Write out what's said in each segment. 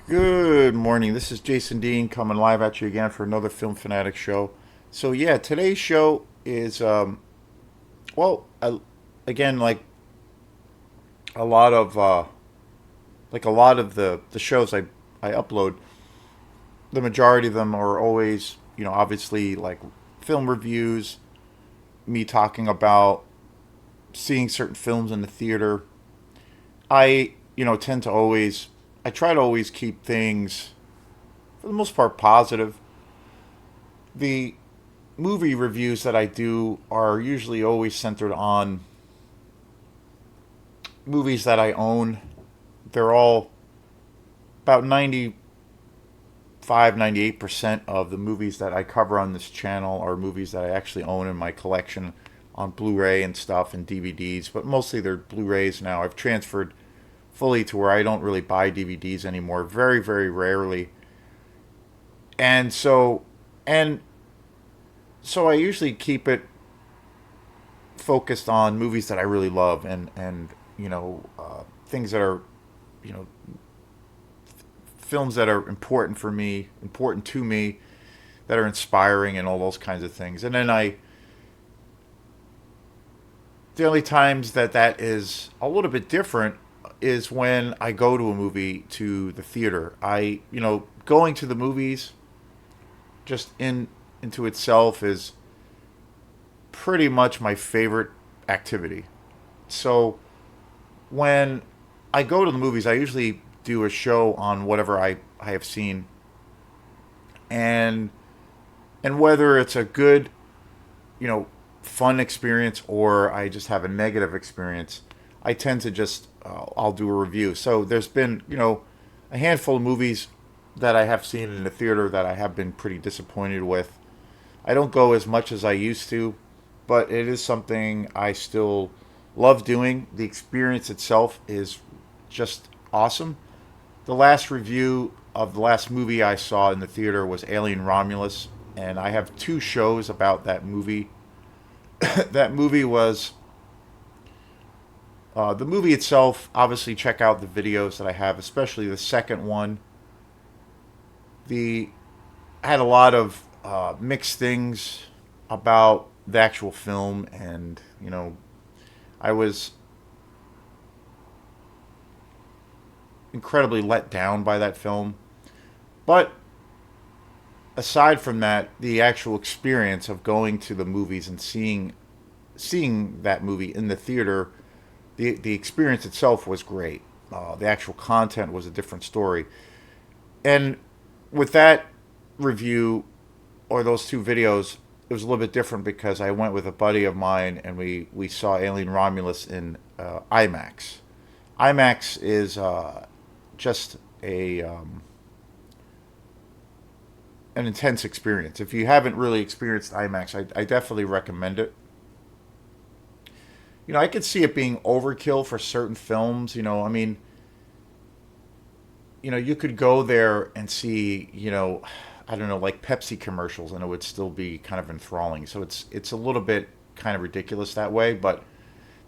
Good morning. This is Jason Dean coming live at you again for another Film Fanatic show. So yeah, today's show is well, again a lot of like a lot of the shows I upload. The majority of them are always obviously like film reviews, me talking about seeing certain films in the theater. I tend to always I try to always keep things for the most part positive. The movie reviews that I do are usually always centered on movies that I own. They're all about 98% of the movies that I cover on this channel are movies that I actually own in my collection on Blu-ray and stuff and DVDs, but mostly they're Blu-rays now. I've transferred fully to where I don't really buy DVDs anymore, very, very rarely. And so and so I usually keep it focused on movies that I really love and things that are you know films that are important for me, important to me, that are inspiring and all those kinds of things. And then I the only times that is a little bit different is when I go to a movie to the theater. Going to the movies just into itself is pretty much my favorite activity. So when I go to the movies, I usually do a show on whatever I have seen, and whether it's a good, you know, fun experience or I just have a negative experience, I tend to just I'll do a review. So there's been a handful of movies that I have seen in the theater that I have been pretty disappointed with. I don't go as much as I used to, but it is something I still love doing. The experience itself is just awesome. The last review of the last movie I saw in the theater was Alien Romulus, and I have two shows about that movie. That movie was the movie itself. Obviously, check out the videos that I have, especially the second one. The I had a lot of mixed things about the actual film, and I was incredibly let down by that film. But aside from that, the actual experience of going to the movies and seeing that movie in the theater, the experience itself was great. The actual content was a different story. And with that review or those two videos, it was a little bit different because I went with a buddy of mine and we saw Alien Romulus in IMAX. IMAX is just a an intense experience. If you haven't really experienced IMAX, I definitely recommend it. I could see it being overkill for certain films. You could go there and see, I don't know, like Pepsi commercials, and it would still be kind of enthralling. So it's a little bit kind of ridiculous that way, but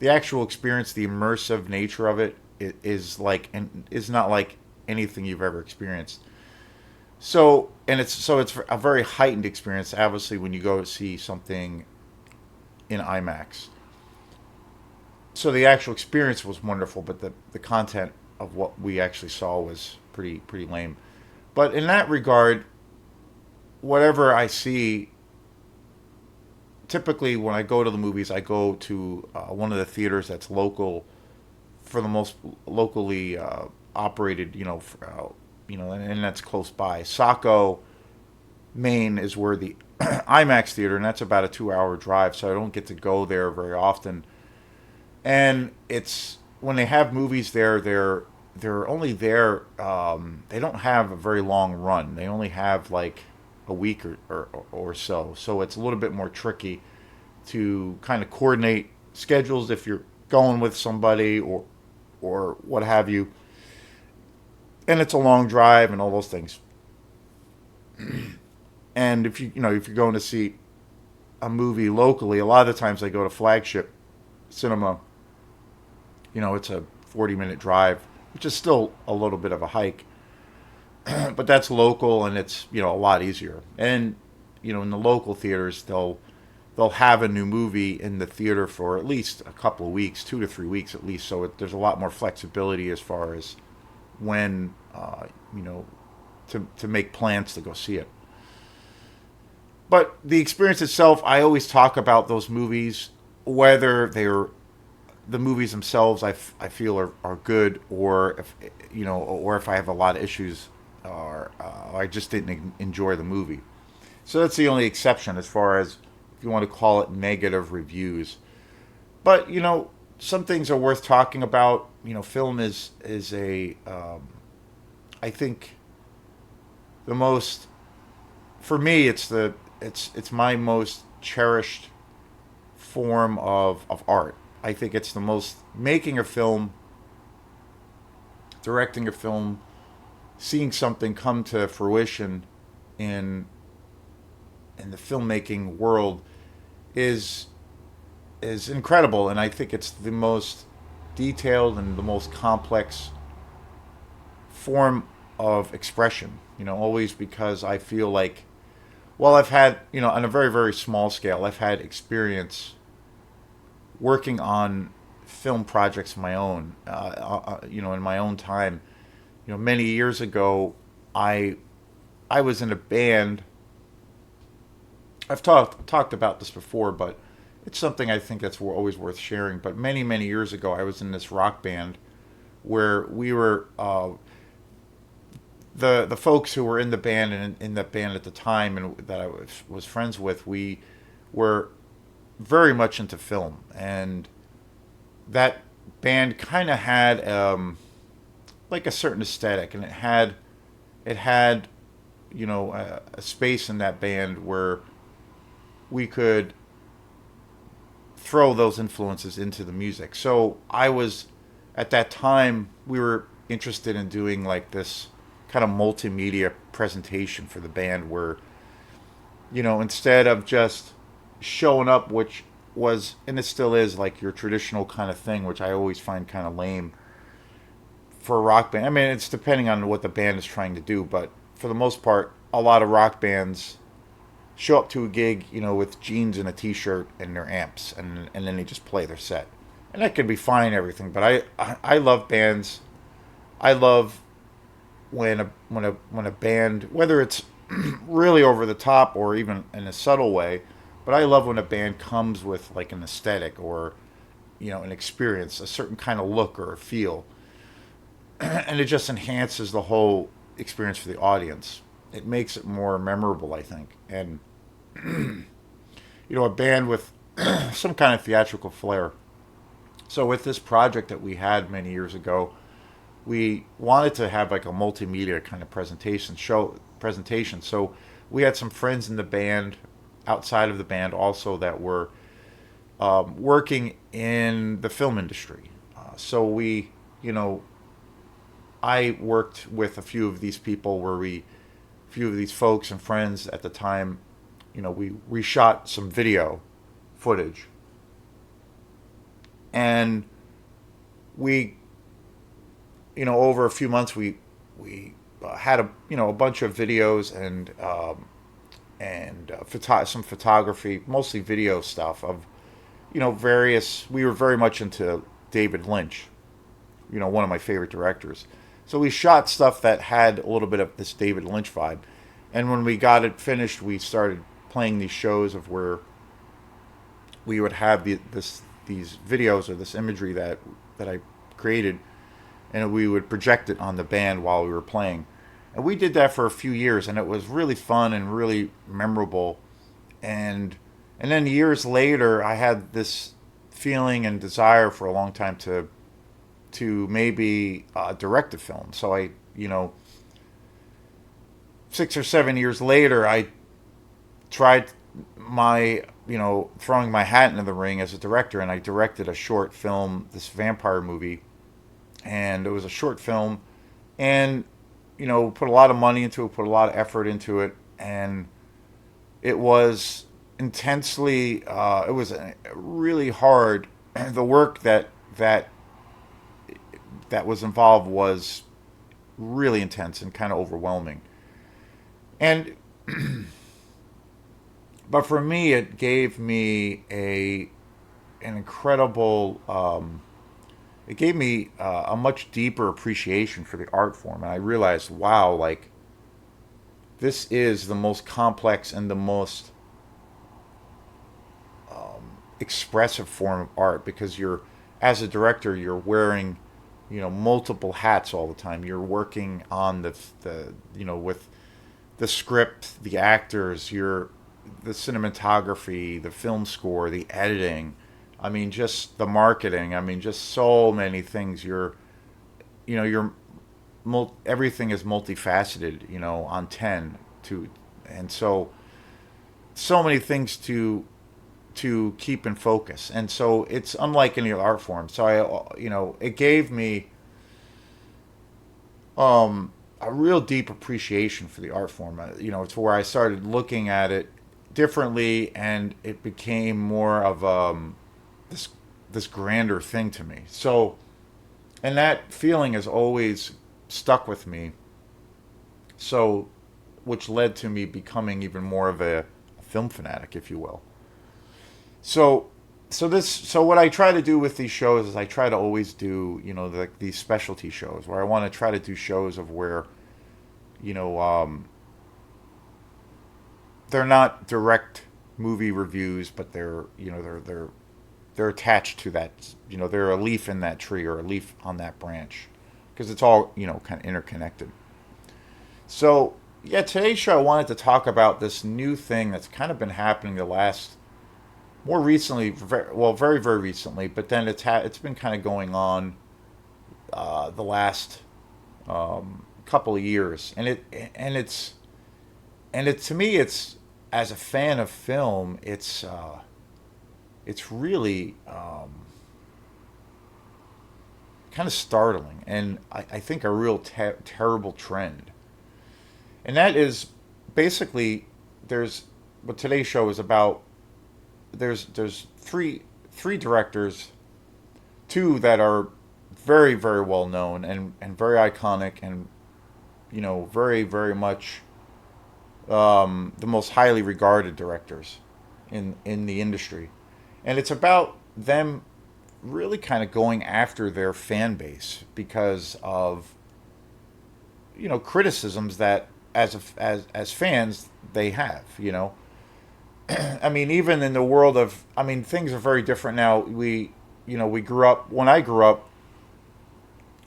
the actual experience, the immersive nature of it, is not like anything you've ever experienced. So it's a very heightened experience. Obviously, when you go to see something in IMAX, so the actual experience was wonderful, but the content of what we actually saw was pretty lame. But in that regard, whatever I see, typically when I go to the movies, I go to one of the theaters that's local, for the most locally operated, and that's close by. Saco, Maine is where the IMAX theater, and that's about a 2 hour drive, so I don't get to go there very often. And it's when they have movies there, they're only there. They don't have a very long run. They only have like a week or so. So it's a little bit more tricky to kind of coordinate schedules if you're going with somebody or what have you. And it's a long drive and all those things. And if you're going to see a movie locally, a lot of the times they go to Flagship Cinema. It's a 40-minute drive, which is still a little bit of a hike. but that's local, and it's a lot easier. And in the local theaters, they'll have a new movie in the theater for at least a couple of weeks, 2 to 3 weeks at least. So there's a lot more flexibility as far as when you know to make plans to go see it. But the experience itself, I always talk about those movies, whether they're the movies themselves. I feel are good, or if or if I have a lot of issues, or I just didn't enjoy the movie. So that's the only exception as far as if you want to call it negative reviews. But some things are worth talking about. Film is a I think the most for me it's my most cherished form of art. I think it's the most making a film, directing a film, seeing something come to fruition in the filmmaking world is is incredible, and I think it's the most detailed and the most complex form of expression. Always because I feel like, well, I've had, on a very, very small scale, I've had experience working on film projects of my own, in my own time. Many years ago, I I was in a band. I've talked about this before, but it's something I think that's always worth sharing. But many, many years ago, I was in this rock band where we were the folks who were in the band and in that band at the time, and that I was friends with. We were very much into film, and that band kind of had like a certain aesthetic, and it had a space in that band where we could throw those influences into the music. So I was, at that time, we were interested in doing like this kind of multimedia presentation for the band where, instead of just showing up, which was, and it still is, like your traditional kind of thing, which I always find kind of lame for a rock band. I mean, it's depending on what the band is trying to do, but for the most part, a lot of rock bands show up to a gig, with jeans and a t-shirt and their amps, and then they just play their set, and that can be fine, and everything. But I love bands. I love when a band, whether it's really over the top or even in a subtle way, but I love when a band comes with like an aesthetic or an experience, a certain kind of look or a feel, and it just enhances the whole experience for the audience. It makes it more memorable, I think. And a band with some kind of theatrical flair. So with this project that we had many years ago, we wanted to have like a multimedia kind of presentation. So we had some friends in the band, outside of the band also, that were working in the film industry. So I worked with a few of these people few of these folks and friends at the time. We reshot some video footage, and we, over a few months, we had a bunch of videos and some photography, mostly video stuff of various. We were very much into David Lynch, one of my favorite directors. So we shot stuff that had a little bit of this David Lynch vibe. And when we got it finished, we started playing these shows of where we would have these videos or this imagery that I created, and we would project it on the band while we were playing. And we did that for a few years, and it was really fun and really memorable. And then years later, I had this feeling and desire for a long time to maybe direct a film. So 6 or 7 years later, I tried throwing my hat into the ring as a director, and I directed a short film, this vampire movie. And it was a short film, and, put a lot of money into it, put a lot of effort into it, and it was intensely, it was really hard. The work that was involved was really intense and kind of overwhelming. And but for me, it gave me a an incredible. It gave me a much deeper appreciation for the art form, and I realized, wow, like this is the most complex and the most expressive form of art because you're, as a director, you're wearing, multiple hats all the time. You're working on with the script, the actors, the cinematography, the film score, the editing. I mean, just the marketing. I mean, just so many things. You know, you're everything is multifaceted. On 10 to, and so many things to keep in focus. And so it's unlike any other art form. So it gave me a real deep appreciation for the art form. It's where I started looking at it differently, and it became more of this this grander thing to me. So, and that feeling has always stuck with me. So, which led to me becoming even more of a film fanatic, if you will. So, so what I try to do with these shows is I try to always do these specialty shows where I want to try to do shows of where you know they're not direct movie reviews, but they're attached to that. They're a leaf in that tree or a leaf on that branch because it's all kind of interconnected. So yeah, today's show I wanted to talk about this new thing that's kind of been happening the last more recently, very very recently, but then it's been kind of going on the last couple of years, and it to me it's as a fan of film, it's really kind of startling, and I think a real terrible trend, and that is basically there's what today's show is about. There's three directors, two that are very very well known and very iconic and very very much the most highly regarded directors in the industry, and it's about them really kind of going after their fan base because of criticisms that as fans they have. I mean, even in the world of, I mean, things are very different now. We grew up, when I grew up,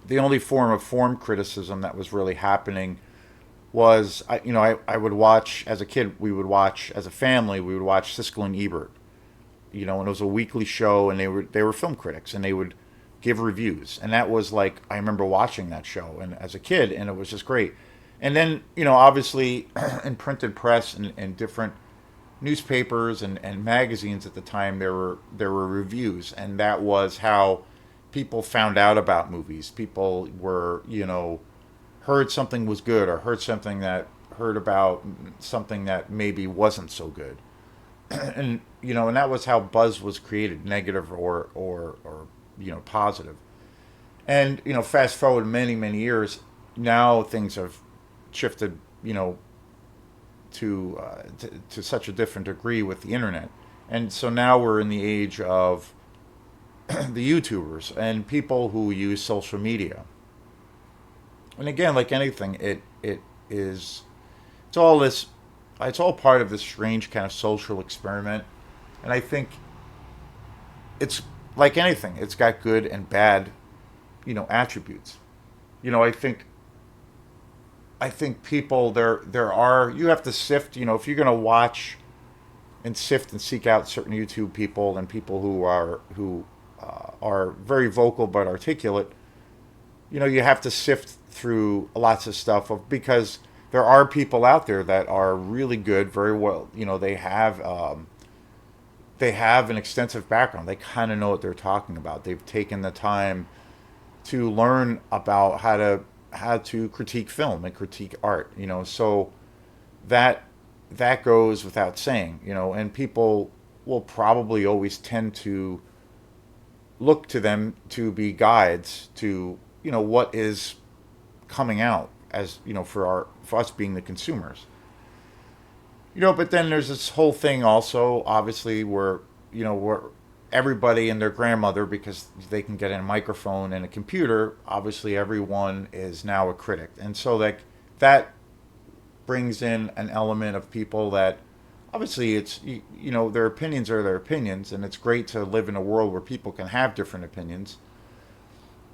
the only form of form criticism that was really happening was, I would watch, as a kid, we would watch, as a family, we would watch Siskel and Ebert, and it was a weekly show, and they were film critics, and they would give reviews. And that was like, I remember watching that show and as a kid, and it was just great. And then, obviously, in printed press and different newspapers and magazines at the time there were reviews, and that was how people found out about movies. People were heard something was good or heard about something that maybe wasn't so good. And that was how buzz was created, negative or positive. And fast forward many many years, now things have shifted to such a different degree with the internet. And so now we're in the age of the YouTubers and people who use social media. And again, like anything, it is it's all this it's all part of this strange kind of social experiment. And I think it's like anything, it's got good and bad, attributes. I think people there are you have to sift. If you're going to watch and sift and seek out certain YouTube people and people who are very vocal but articulate, you have to sift through lots of stuff because there are people out there that are really good, very well. They have an extensive background. They kind of know what they're talking about. They've taken the time to learn about how to critique film and critique art. So that that goes without saying. And people will probably always tend to look to them to be guides to what is coming out as for us being the consumers. But then there's this whole thing also, obviously, where everybody and their grandmother, because they can get a microphone and a computer, obviously everyone is now a critic. And so like that brings in an element of people that obviously their opinions are their opinions, and it's great to live in a world where people can have different opinions.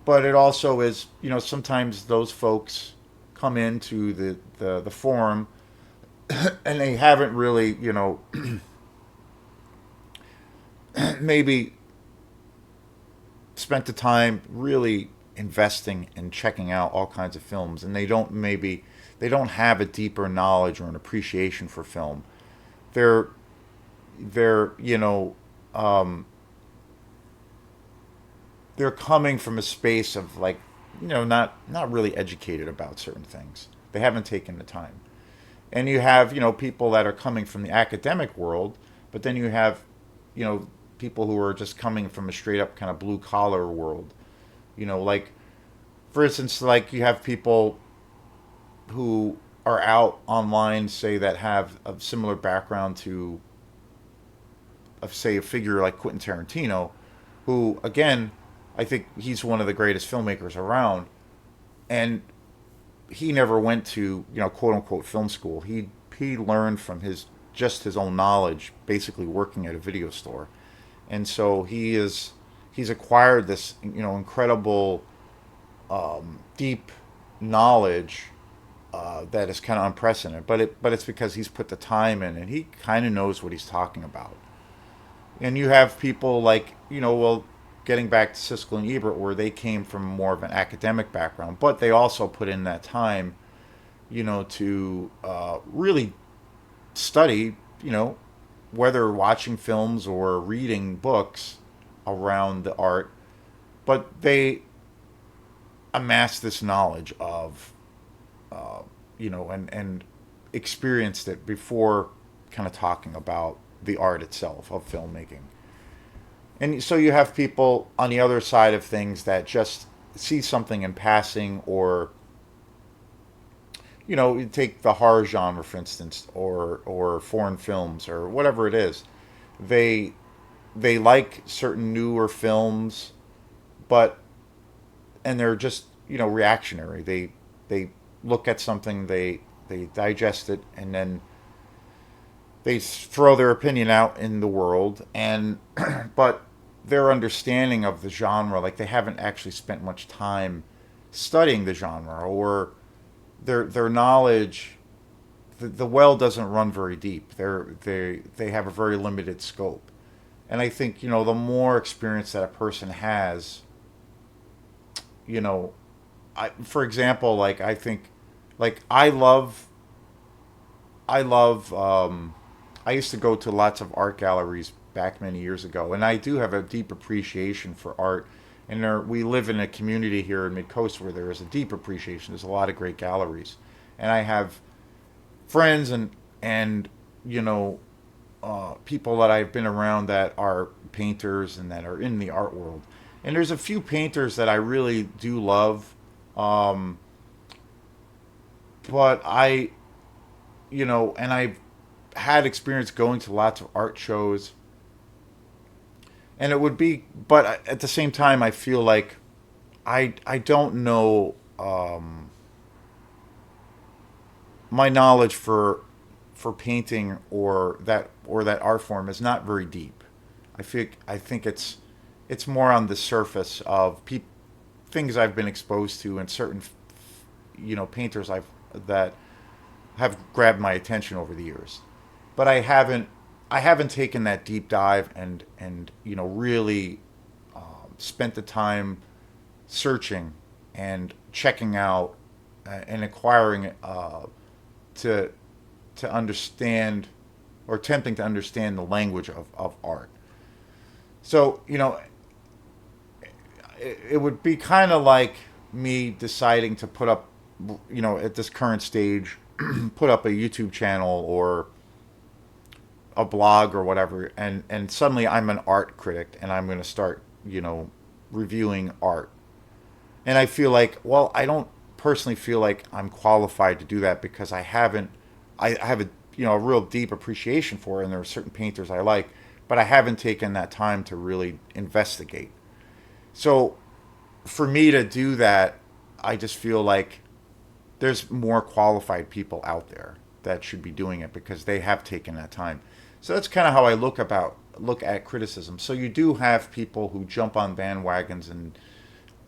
But it also is, sometimes those folks come into the forum and they haven't really, maybe spent the time really investing and checking out all kinds of films, and they don't have a deeper knowledge or an appreciation for film. They're they're you know they're coming from a space of like, not really educated about certain things. They haven't taken the time. And you have, people that are coming from the academic world, but then you have, people who are just coming from a straight up kind of blue collar world. Like, for instance, like you have people who are out online, say, that have a similar background to, say, a figure like Quentin Tarantino, who, again, I think he's one of the greatest filmmakers around. And he never went to, quote unquote film school. He learned from his own knowledge, basically working at a video store. And so he's acquired this, incredible deep knowledge that is kind of unprecedented. But it's because he's put the time in, and he kind of knows what he's talking about. And you have people like, getting back to Siskel and Ebert, where they came from more of an academic background, but they also put in that time, to really study, whether watching films or reading books around the art, but they amassed this knowledge of, and experienced it before kind of talking about the art itself of filmmaking. And so you have people on the other side of things that just see something in passing, or you take the horror genre, for instance, or foreign films or whatever it is. They they like certain newer films, but and they're just reactionary. They look at something, they digest it, and then they throw their opinion out in the world. And but their understanding of the genre, like they haven't actually spent much time studying the genre, or their knowledge, the well doesn't run very deep. They have a very limited scope. And I think, the more experience that a person has, you know for example, like I think, like I used to go to lots of art galleries back many years ago, and I do have a deep appreciation for art. And we live in a community here in Mid Coast where there is a deep appreciation. There's a lot of great galleries, and I have friends and you know people that I've been around that are painters and that are in the art world. And there's a few painters that I really do love, um, but and I've had experience going to lots of art shows, and it would be, but at the same time, I feel like I don't know, my knowledge for painting or that art form is not very deep. I think it's more on the surface of things I've been exposed to, and certain painters that have grabbed my attention over the years. But I haven't taken that deep dive and really spent the time searching and checking out, and acquiring, to understand, or attempting to understand, the language of art. So it would be kind of like me deciding to put up, at this current stage, put up a YouTube channel or a blog or whatever, and suddenly I'm an art critic and I'm going to start, reviewing art. And I feel like, well, I don't personally feel like I'm qualified to do that because I have a a real deep appreciation for it, and there are certain painters I like, but I haven't taken that time to really investigate. So for me to do that, I just feel like there's more qualified people out there that should be doing it because they have taken that time. So that's kind of how I look at criticism. So you do have people who jump on bandwagons and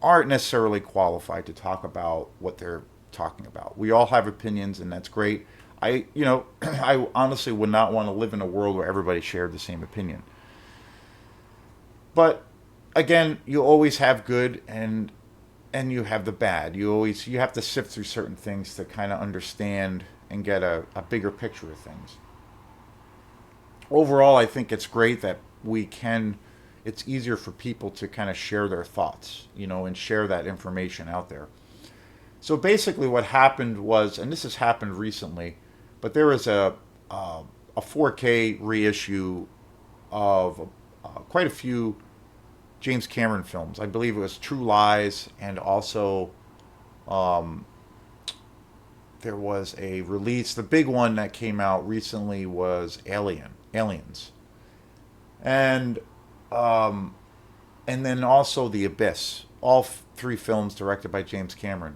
aren't necessarily qualified to talk about what they're talking about. We all have opinions, and that's great. I honestly would not want to live in a world where everybody shared the same opinion. But again, you always have good and you have the bad. You have to sift through certain things to kind of understand and get a bigger picture of things. Overall, I think it's great that we can. It's easier for people to kind of share their thoughts, and share that information out there. So basically, what happened was, and this has happened recently, but there was a 4K reissue of quite a few James Cameron films. I believe it was True Lies, and also um, there was a release. The big one that came out recently was Aliens, and um, and then also The Abyss. All three films directed by James Cameron.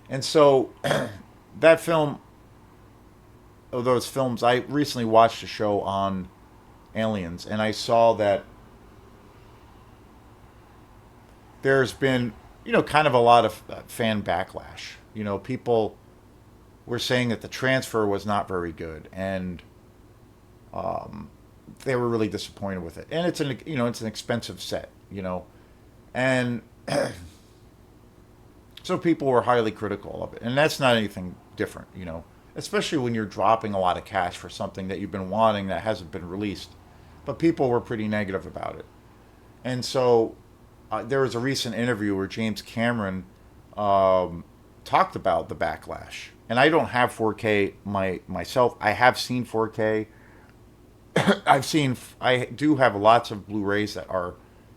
And so that film, of those films, I recently watched a show on aliens, and I saw that there's been, kind of a lot of fan backlash. People were saying that the transfer was not very good, and they were really disappointed with it. And it's an expensive set, and so people were highly critical of it, and that's not anything different, especially when you're dropping a lot of cash for something that you've been wanting that hasn't been released. But people were pretty negative about it, and so there was a recent interview where James Cameron talked about the backlash. And I don't have 4K myself. I have seen 4K. I do have lots of Blu-rays that are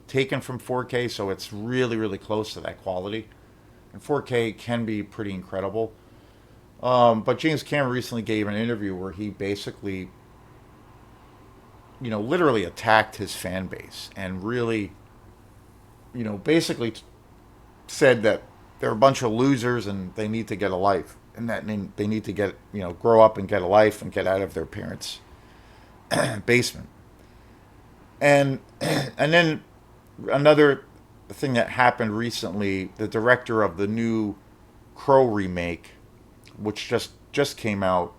taken from 4K, so it's really, really close to that quality. And 4K can be pretty incredible. But James Cameron recently gave an interview where he basically, literally attacked his fan base and really, basically said that they're a bunch of losers and they need to get a life. And that they need to get, grow up and get a life and get out of their parents' basement. And and then another thing that happened recently, the director of the new Crow remake, which just came out,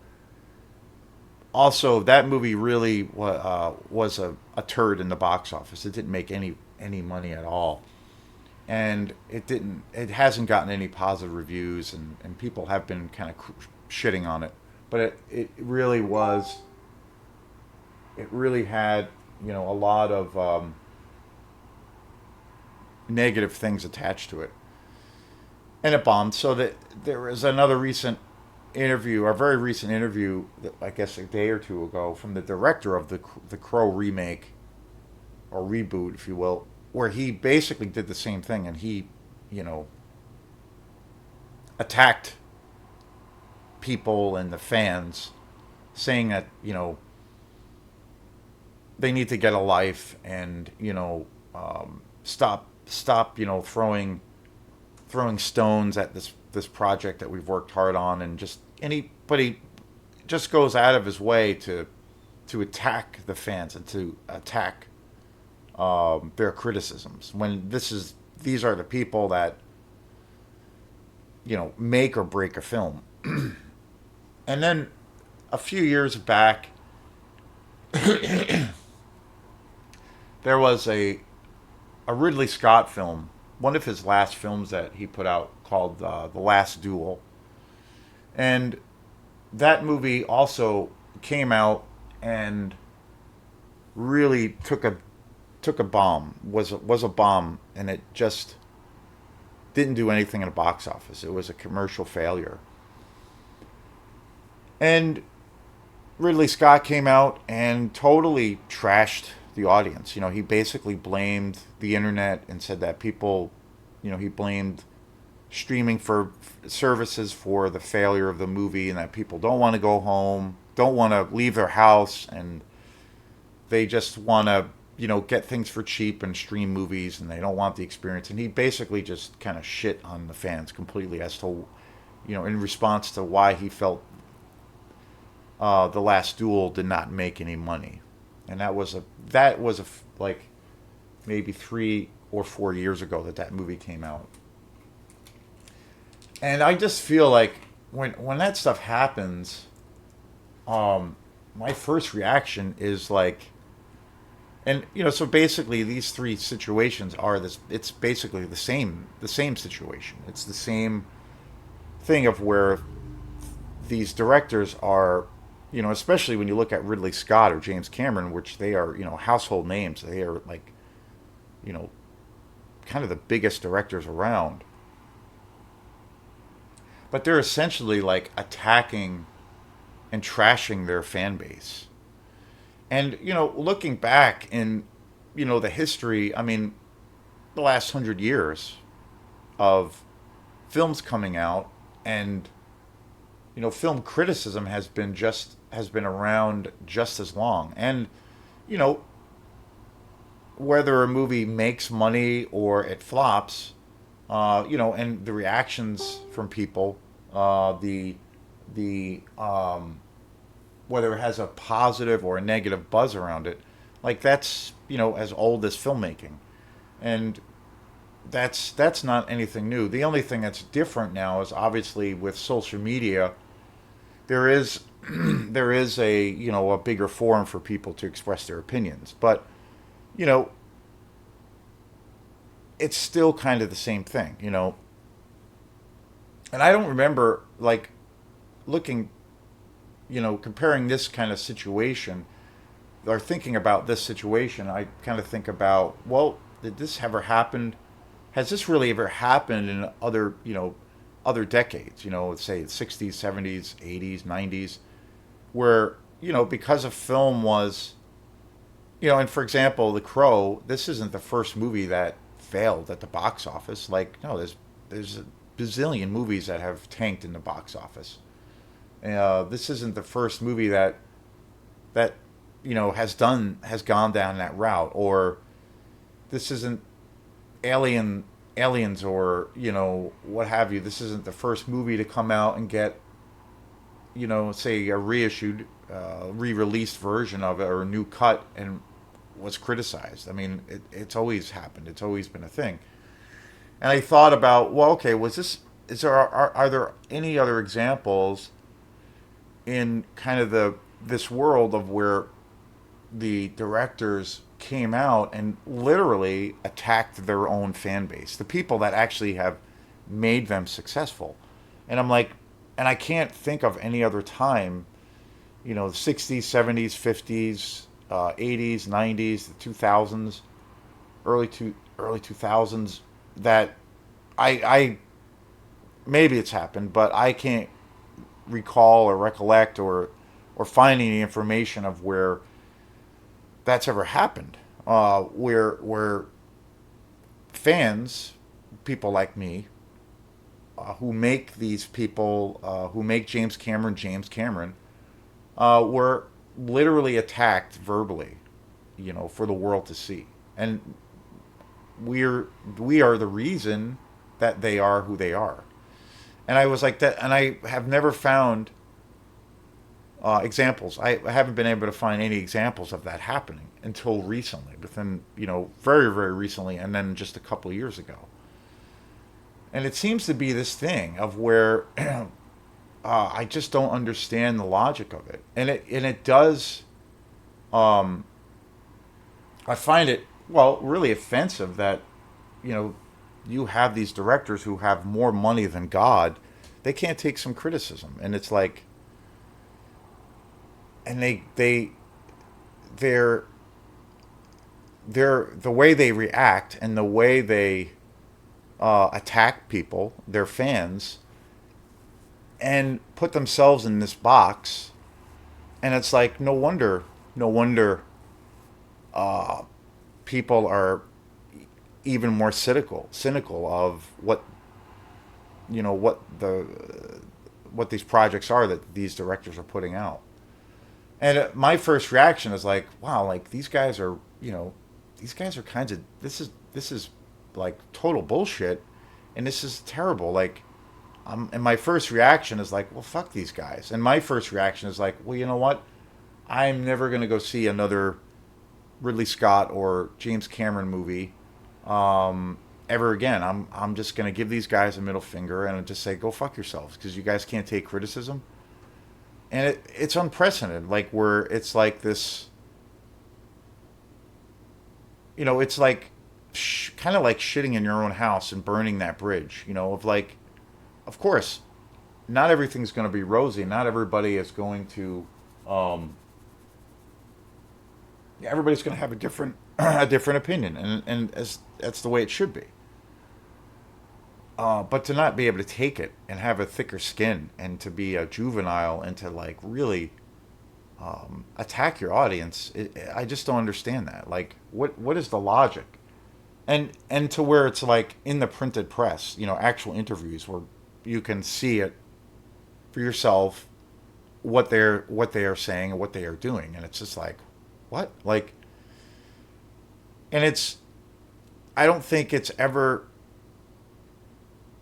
also that movie really was a turd in the box office. It didn't make any money at all, and it hasn't gotten any positive reviews, and people have been kind of shitting on it. But it really was. It really had a lot of negative things attached to it, and it bombed. So that there was another recent interview, a very recent interview, I guess a day or two ago, from the director of the Crow remake or reboot, if you will, where he basically did the same thing, and he, attacked people and the fans, saying that they need to get a life and stop throwing stones at this project that we've worked hard on, and just anybody just goes out of his way to attack the fans and to attack their criticisms when these are the people that make or break a film. And then a few years back, there was a Ridley Scott film, one of his last films that he put out, called The Last Duel. And that movie also came out and really took a bomb, was a bomb, and it just didn't do anything in the box office. It was a commercial failure. And Ridley Scott came out and totally trashed the audience. He basically blamed the internet and said that people, he blamed streaming for services for the failure of the movie, and that people don't want to go home, don't want to leave their house, and they just want to, get things for cheap and stream movies, and they don't want the experience. And he basically just kind of shit on the fans completely as to, in response to why he felt the last duel did not make any money. And that was like maybe 3 or 4 years ago that movie came out. And I just feel like when that stuff happens, my first reaction is like, and so basically these three situations are this. It's basically the same situation. It's the same thing of where these directors are, especially when you look at Ridley Scott or James Cameron, which they are, household names. They are like, you know, kind of the biggest directors around. But they're essentially like attacking and trashing their fan base. And, looking back in, the history, I mean, the last 100 years of films coming out, and, film criticism has been around just as long. And, you know, whether a movie makes money or it flops, and the reactions from people, the whether it has a positive or a negative buzz around it, like that's as old as filmmaking, and that's not anything new. The only thing that's different now is obviously with social media, there is there is a bigger forum for people to express their opinions, but you know it's still kind of the same thing. And I don't remember like looking, comparing this kind of situation or thinking about this situation. I kind of think about, well, did this ever happen? Has this really ever happened in other decades? Let's say 60s, 70s, 80s, 90s, where because a film was, and for example, The Crow. This isn't the first movie that failed at the box office. Like, no, there's a bazillion movies that have tanked in the box office. This isn't the first movie that has gone down that route, or this isn't aliens, or what have you. This isn't the first movie to come out and get say a reissued, re-released version of it or a new cut and was criticized. I mean, it's always happened. It's always been a thing. And I thought about, well, okay, are there any other examples in kind of this world of where the directors came out and literally attacked their own fan base, the people that actually have made them successful? And I'm like, and I can't think of any other time, the 60s, 70s, 50s, 80s, 90s, the 2000s, early 2000s, that I maybe it's happened, but I can't recall or recollect or find any information of where that's ever happened. Where fans, people like me, who make these people, who make James Cameron, were literally attacked verbally, for the world to see. And we are the reason that they are who they are. And I was like that, and I have never found examples. I haven't been able to find any examples of that happening until recently, within, very, very recently, and then just a couple of years ago. And it seems to be this thing of where I just don't understand the logic of it, and it does. I find it, well, really offensive that you have these directors who have more money than God. They can't take some criticism, and it's like, and they're the way they react and the way they attack people, their fans, and put themselves in this box. And it's like, no wonder people are even more cynical of what these projects are that these directors are putting out. And my first reaction is like, wow, like these guys are, these guys are kinds of this is like total bullshit, and this is terrible. Like, and my first reaction is like, well, fuck these guys. And my first reaction is like, well, you know what? I'm never gonna go see another Ridley Scott or James Cameron movie ever again. I'm just gonna give these guys a middle finger and just say, go fuck yourselves, because you guys can't take criticism. And it's unprecedented. Like, where it's like this, it's like kind of like shitting in your own house and burning that bridge. Of like, of course, not everything's going to be rosy. Not everybody is going to. Yeah, everybody's going to have a different a different opinion, and as that's the way it should be. But to not be able to take it and have a thicker skin and to be a juvenile and to like really attack your audience, I just don't understand that. Like, what is the logic? And to where it's like in the printed press, actual interviews where you can see it for yourself, what they are saying and what they are doing, and it's just like, what? Like, and I don't think it's ever,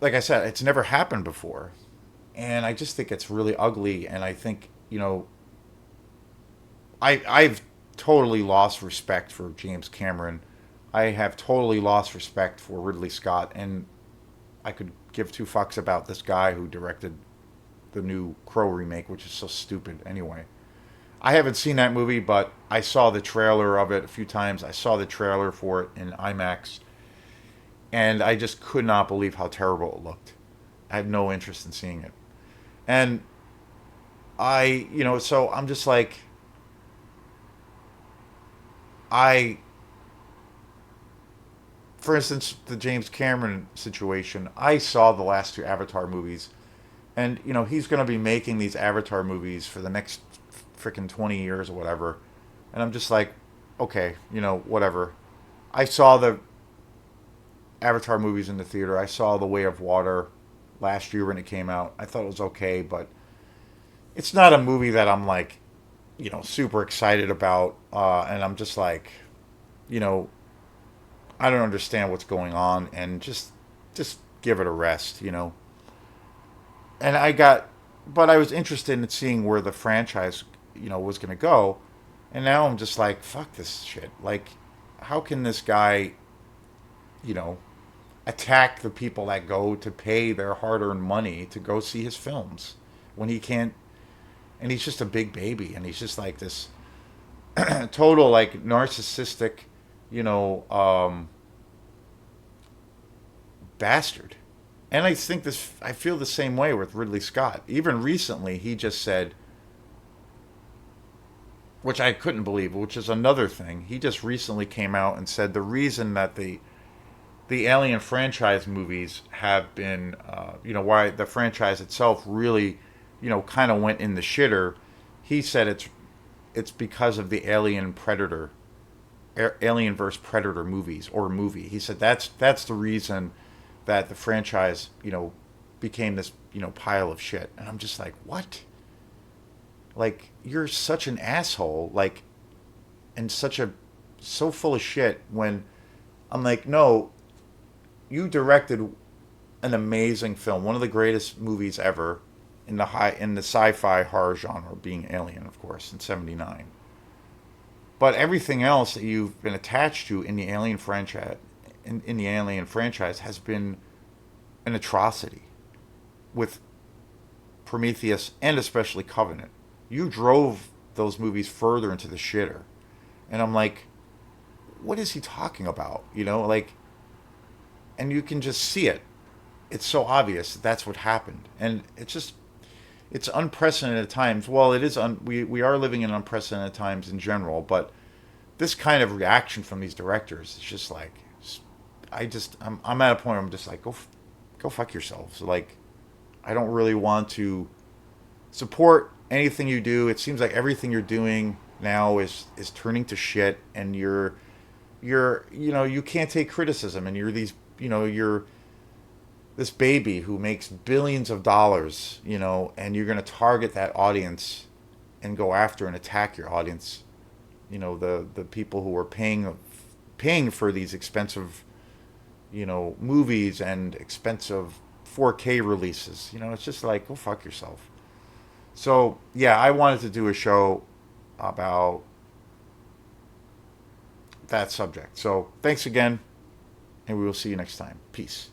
like I said, it's never happened before, and I just think it's really ugly, and I think, I've totally lost respect for James Cameron. I have totally lost respect for Ridley Scott, and I could give two fucks about this guy who directed the new Crow remake, which is so stupid anyway. I haven't seen that movie, but I saw the trailer of it a few times. I saw the trailer for it in IMAX, and I just could not believe how terrible it looked. I had no interest in seeing it. And so I'm just like, I, for instance, the James Cameron situation, I saw the last two Avatar movies, and he's going to be making these Avatar movies for the next freaking 20 years or whatever, and I'm just like, okay, whatever. I saw the Avatar movies in the theater. I saw The Way of Water last year when it came out. I thought it was okay, but it's not a movie that I'm like, super excited about, and I'm just like, you know, I don't understand what's going on, and just give it a rest. And but I was interested in seeing where the franchise, was going to go, and now I'm just like, fuck this shit. Like, how can this guy, you know, attack the people that go to pay their hard-earned money to go see his films when he can't? And he's just a big baby, and he's just like this total like narcissistic, you know, bastard. And I feel the same way with Ridley Scott. Even recently, he just said, which I couldn't believe, which is another thing. He just recently came out and said the reason that the Alien franchise movies have been, why the franchise itself really, kind of went in the shitter. He said it's because of the Alien versus Predator movies or movie. He said that's the reason that the franchise, became this, pile of shit. And I'm just like, what? Like, you're such an asshole, like, and so full of shit. When I'm like, no, you directed an amazing film, one of the greatest movies ever in the sci-fi horror genre, being Alien, of course, in '79. But everything else that you've been attached to in the Alien franchise, in the Alien franchise, has been an atrocity, with Prometheus and especially Covenant. You drove those movies further into the shitter, and I'm like, what is he talking about? Like, and you can just see it. It's so obvious that that's what happened, and it's unprecedented times. Well, it is. We are living in unprecedented times in general, but this kind of reaction from these directors is just like, I'm at a point where I'm just like, go fuck yourselves. Like, I don't really want to support anything you do. It seems like everything you're doing now is turning to shit, and you can't take criticism, and you're these, you're this baby who makes billions of dollars, and you're going to target that audience and go after and attack your audience, the people who are paying for these expensive, movies and expensive 4K releases. It's just like, go fuck yourself. So, yeah, I wanted to do a show about that subject. So, thanks again, and we will see you next time. Peace.